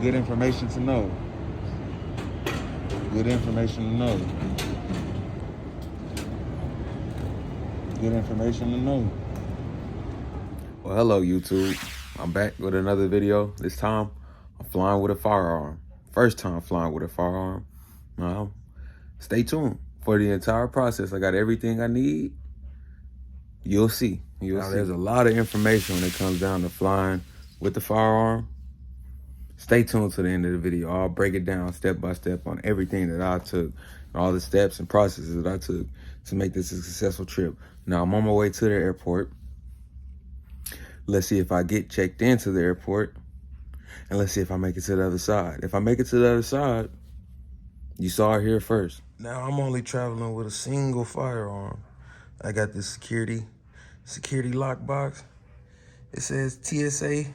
Good information to know. Good information to know. Good information to know. Well, hello, YouTube. I'm back with another video. This time, I'm flying with a firearm. First time flying with a firearm. Stay tuned for the entire process. I got everything I need. You'll see. There's a lot of information when it comes down to flying with the firearm. Stay tuned to the end of the video. I'll break it down step by step on everything that I took, all the steps and processes that I took to make this a successful trip. Now I'm on my way to the airport. Let's see if I get checked into the airport, and let's see if I make it to the other side. If I make it to the other side, you saw it here first. Now I'm only traveling with a single firearm. I got this security lockbox. It says TSA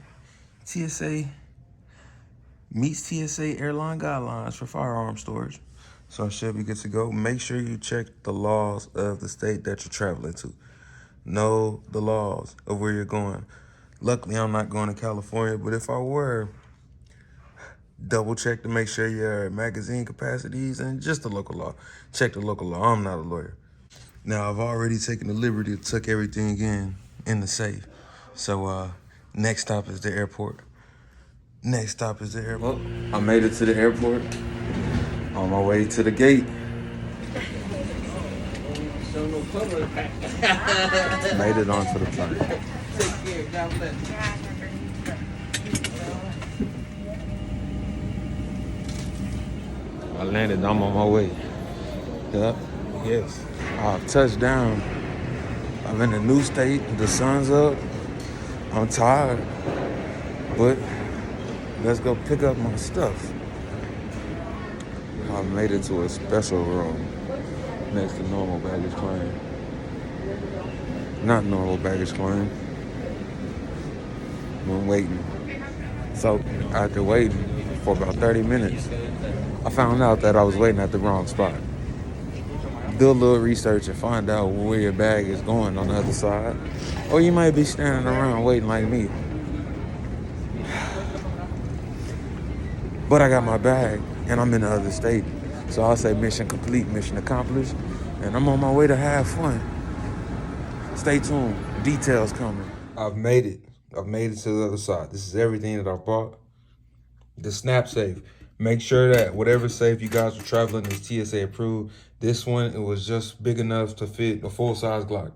meets TSA airline guidelines for firearm storage. So I should be good to go. Make sure you check the laws of the state that you're traveling to. Know the laws of where you're going. Luckily, I'm not going to California, but if I were, double check to make sure your magazine capacities and just the local law. Check the local law. I'm not a lawyer. Now, I've already taken the liberty to tuck everything in the safe. So next stop is the airport. Well, I made it to the airport. On my way to the gate. Made it onto the plane. Take care, God bless. I landed, I'm on my way. Yep, yes. I've touched down. I'm in a new state, the sun's up. I'm tired, but let's go pick up my stuff. I made it to a special room next to normal baggage claim. Not normal baggage claim. I'm waiting. So after waiting for about 30 minutes, I found out that I was waiting at the wrong spot. Do a little research and find out where your bag is going on the other side. Or you might be standing around waiting like me. But I got my bag and I'm in the other state. So I'll say mission complete, mission accomplished. And I'm on my way to have fun. Stay tuned, details coming. I've made it to the other side. This is everything that I bought. The snap safe. Make sure that whatever safe you guys are traveling is TSA approved. This one, it was just big enough to fit a full-size Glock.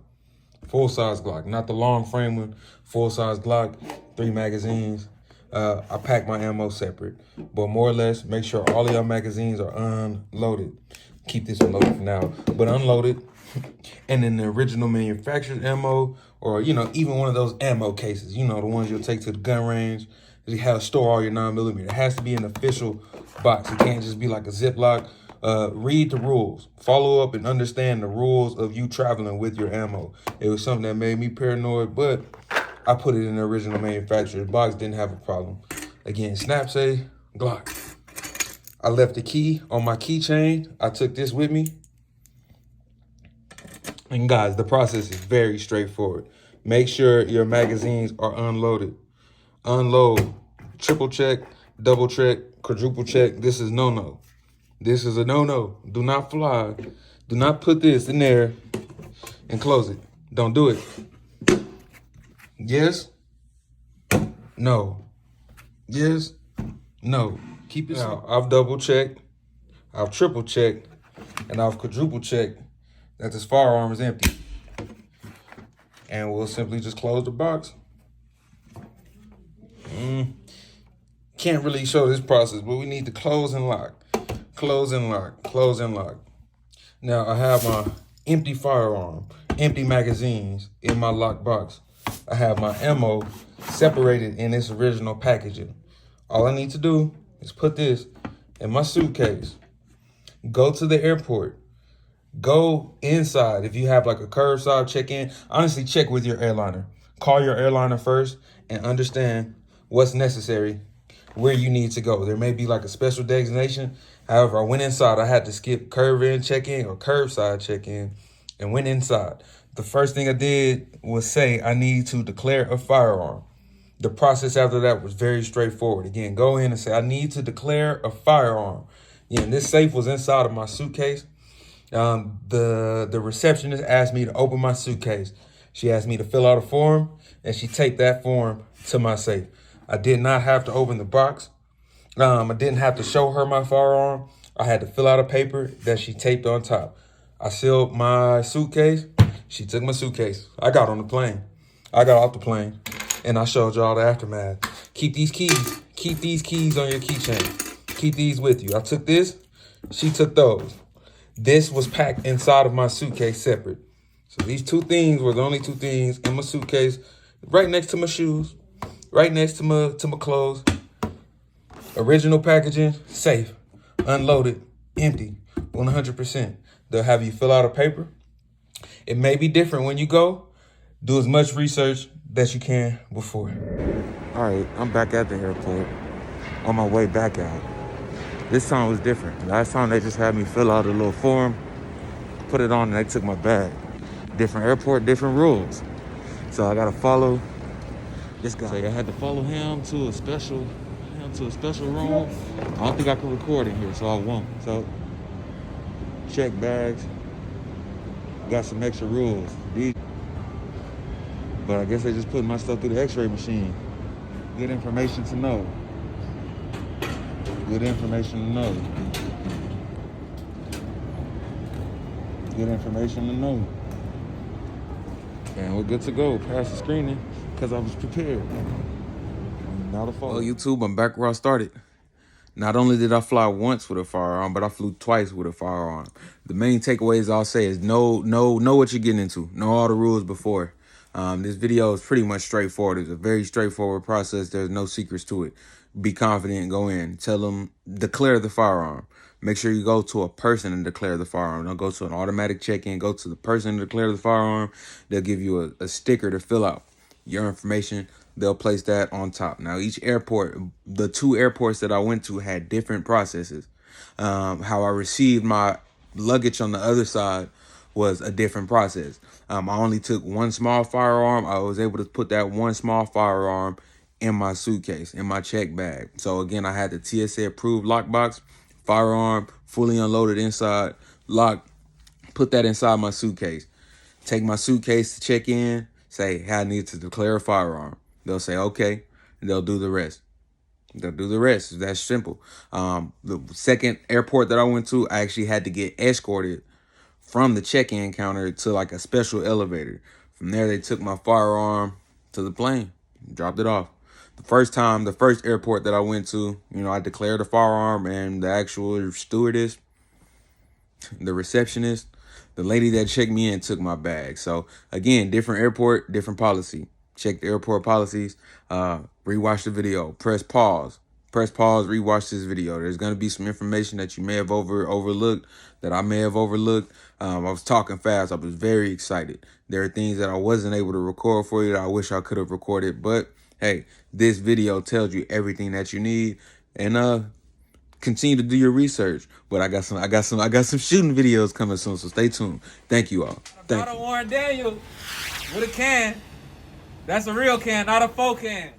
Full-size Glock, not the long frame one. Full-size Glock, 3 magazines. I pack my ammo separate. But more or less, make sure all of your magazines are unloaded. Keep this one loaded for now, but unloaded. And then the original manufactured ammo, or, even one of those ammo cases, the ones you'll take to the gun range. You have to store all your 9mm. It has to be an official box. It can't just be like a Ziploc. Read the rules. Follow up and understand the rules of you traveling with your ammo. It was something that made me paranoid, but I put it in the original manufacturer's box. Didn't have a problem. Again, snap safe, Glock. I left the key on my keychain. I took this with me. And guys, the process is very straightforward. Make sure your magazines are unloaded. Unload, triple check, double check, quadruple check. This is no-no. This is a no-no. Do not fly. Do not put this in there and close it. Don't do it. Yes. No. Yes. No. Keep it out. I've double checked. I've triple checked. And I've quadruple checked that this firearm is empty. And we'll simply just close the box. Can't really show this process, but we need to close and lock. Close and lock. Close and lock. Now I have my empty firearm, empty magazines in my lock box. I have my ammo separated in its original packaging. All I need to do is put this in my suitcase. Go to the airport. Go inside. If you have like a curbside check-in, honestly check with your airliner. Call your airliner first and understand what's necessary, where you need to go. There may be like a special designation. However, I went inside. I had to skip curb-in check-in or curbside check-in and went inside. The first thing I did was say I need to declare a firearm. The process after that was very straightforward. Again, go in and say, I need to declare a firearm. Yeah, and this safe was inside of my suitcase. The receptionist asked me to open my suitcase. She asked me to fill out a form, and she taped that form to my safe. I did not have to open the box. I didn't have to show her my firearm. I had to fill out a paper that she taped on top. I sealed my suitcase. She took my suitcase. I got on the plane. I got off the plane, and I showed y'all the aftermath. Keep these keys. Keep these keys on your keychain. Keep these with you. I took this. She took those. This was packed inside of my suitcase separate. So these two things were the only two things in my suitcase, right next to my shoes, right next to my clothes. Original packaging, safe, unloaded, empty, 100%. They'll have you fill out a paper. It may be different when you go. Do as much research that you can before. All right, I'm back at the airport on my way back out. This time was different. Last time they just had me fill out a little form, put it on, and they took my bag. Different airport, different rules. So I gotta follow this guy. So I had to follow him to a special room. I don't think I can record in here, so I won't. So check bags. Got some extra rules. But I guess they just put my stuff through the x-ray machine. Good information to know. Good information to know. Good information to know. And we're good to go. Past the screening because I was prepared. Not a fault. Well, YouTube, I'm back where I started. Not only did I fly once with a firearm, but I flew twice with a firearm. The main takeaways I'll say is know what you're getting into. Know all the rules before. This video is pretty much straightforward. It's a very straightforward process. There's no secrets to it. Be confident and go in. Tell them, declare the firearm. Make sure you go to a person and declare the firearm. Don't go to an automatic check-in. Go to the person and declare the firearm. They'll give you a sticker to fill out your information. They'll place that on top. Now, each airport, the two airports that I went to had different processes. How I received my luggage on the other side was a different process. I only took one small firearm. I was able to put that one small firearm in my suitcase, in my check bag. So again, I had the TSA approved lockbox, firearm, fully unloaded inside, locked, put that inside my suitcase. Take my suitcase to check in, say, hey, I need to declare a firearm. They'll say, okay, and they'll do the rest. They'll do the rest. It's that simple. The second airport that I went to, I actually had to get escorted from the check-in counter to like a special elevator. From there, they took my firearm to the plane, dropped it off. The first airport that I went to, I declared a firearm, and the actual stewardess, the receptionist, the lady that checked me in took my bag. So again, different airport, different policy. Check the airport policies, rewatch the video, press pause, rewatch this video. There's going to be some information that you may have overlooked, that I may have overlooked. I was talking fast. I was very excited. There are things that I wasn't able to record for you that I wish I could have recorded. But hey, this video tells you everything that you need, and continue to do your research. But I got some shooting videos coming soon, so stay tuned. Thank you all. Thank you. Warren Daniel with a can. That's a real can, not a faux can.